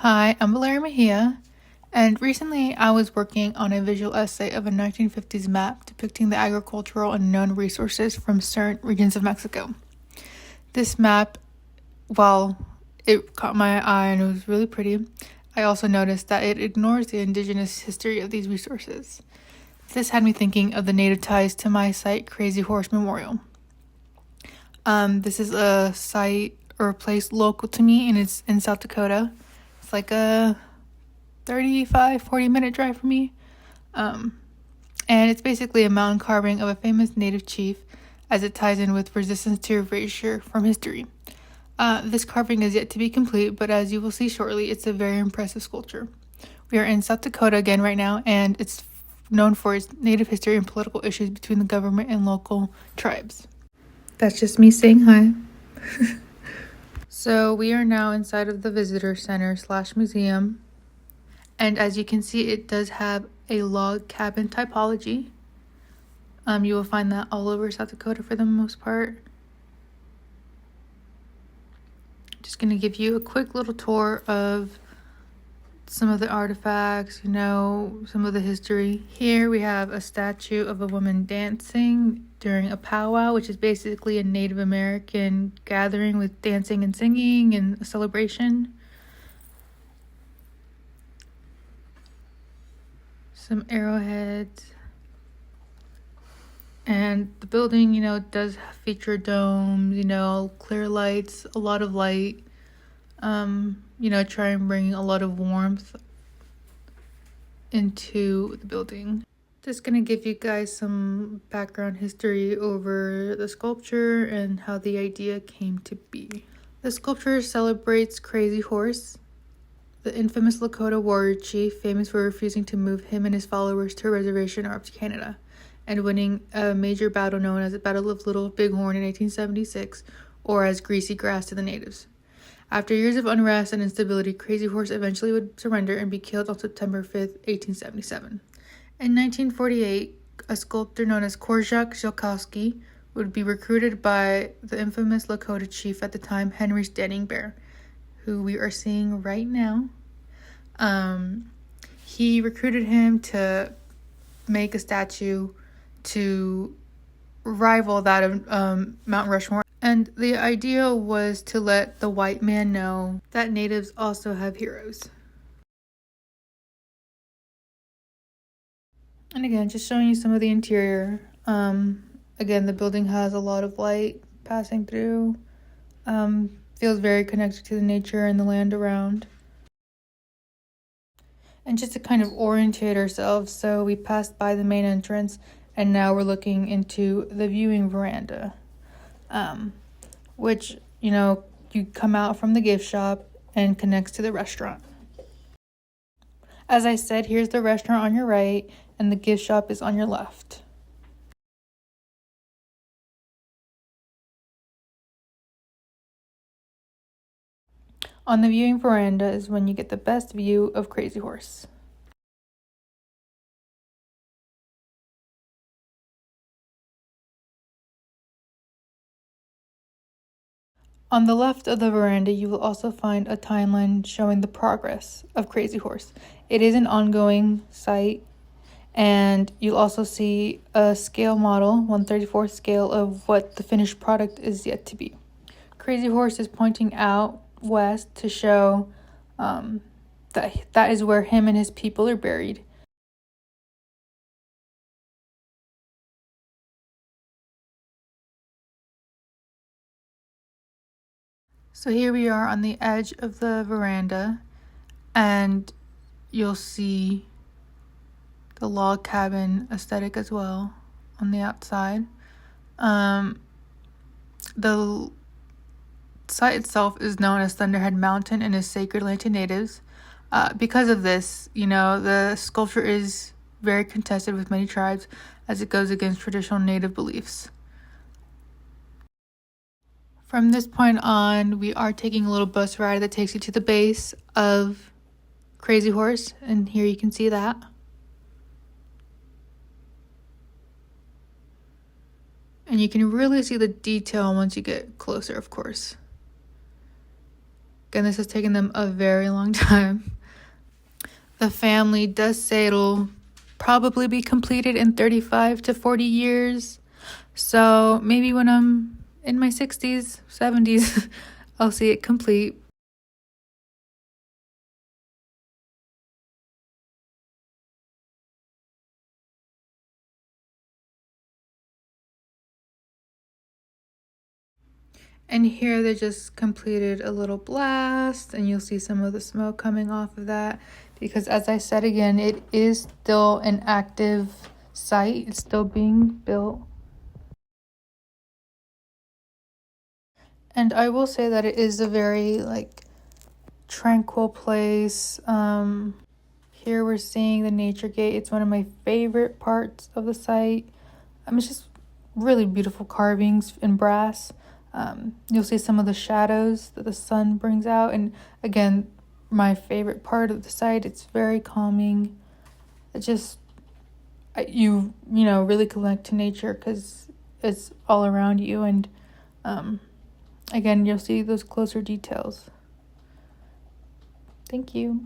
Hi, I'm Valeria Mejia, and recently I was working on a visual essay of a 1950s map depicting the agricultural and known resources from certain regions of Mexico. This map, while it caught my eye and it was really pretty, I also noticed that it ignores the indigenous history of these resources. This had me thinking of the native ties to my site, Crazy Horse Memorial. This is a site or a place local to me, and it's in South Dakota. It's like a 40-minute drive for me. And it's basically a mountain carving of a famous native chief as it ties in with resistance to erasure from history. This carving is yet to be complete, but as you will see shortly, it's a very impressive sculpture. We are in South Dakota again right now, and it's known for its native history and political issues between the government and local tribes. That's just me saying hi. So we are now inside of the visitor center / museum. And as you can see, it does have a log cabin typology. You will find that all over South Dakota for the most part. Just going to give you a quick little tour of some of the artifacts, some of the history. Here we have a statue of a woman dancing during a powwow, which is basically a Native American gathering with dancing and singing and a celebration. Some arrowheads. And the building, does feature domes, clear lights, a lot of light. Try and bring a lot of warmth into the building. Just gonna give you guys some background history over the sculpture and how the idea came to be. The sculpture celebrates Crazy Horse, the infamous Lakota warrior chief famous for refusing to move him and his followers to a reservation or up to Canada, and winning a major battle known as the Battle of Little Bighorn in 1876, or as Greasy Grass to the natives. After years of unrest and instability, Crazy Horse eventually would surrender and be killed on September 5th, 1877. In 1948, a sculptor known as Korczak Ziolkowski would be recruited by the infamous Lakota chief at the time, Henry Standing Bear, who we are seeing right now. He recruited him to make a statue to rival that of Mount Rushmore. And the idea was to let the white man know that natives also have heroes. And again, just showing you some of the interior. Again, the building has a lot of light passing through. Feels very connected to the nature and the land around. And just to kind of orientate ourselves, so we passed by the main entrance and now we're looking into the viewing veranda. Which, you come out from the gift shop and connects to the restaurant. As I said, here's the restaurant on your right and the gift shop is on your left. On the viewing veranda is when you get the best view of Crazy Horse. On the left of the veranda, you will also find a timeline showing the progress of Crazy Horse. It is an ongoing site, and you'll also see a scale model, 1/34th scale, of what the finished product is yet to be. Crazy Horse is pointing out west to show that is where him and his people are buried. So here we are on the edge of the veranda, and you'll see the log cabin aesthetic as well on the outside. The site itself is known as Thunderhead Mountain and is sacred land to natives. Because of this, the sculpture is very contested with many tribes as it goes against traditional native beliefs. From this point on, we are taking a little bus ride that takes you to the base of Crazy Horse, and here you can see that. And you can really see the detail once you get closer, of course. Again, this has taken them a very long time. The family does say it'll probably be completed in 35 to 40 years. So maybe when I'm in my 60s, 70s, I'll see it complete. And here they just completed a little blast, and you'll see some of the smoke coming off of that. Because as I said again, it is still an active site. It's still being built. And I will say that it is a very tranquil place. Here we're seeing the nature gate. It's one of my favorite parts of the site. It's just really beautiful carvings in brass. You'll see some of the shadows that the sun brings out. And again, my favorite part of the site, it's very calming. It just, you really connect to nature because it's all around you. And again, you'll see those closer details. Thank you.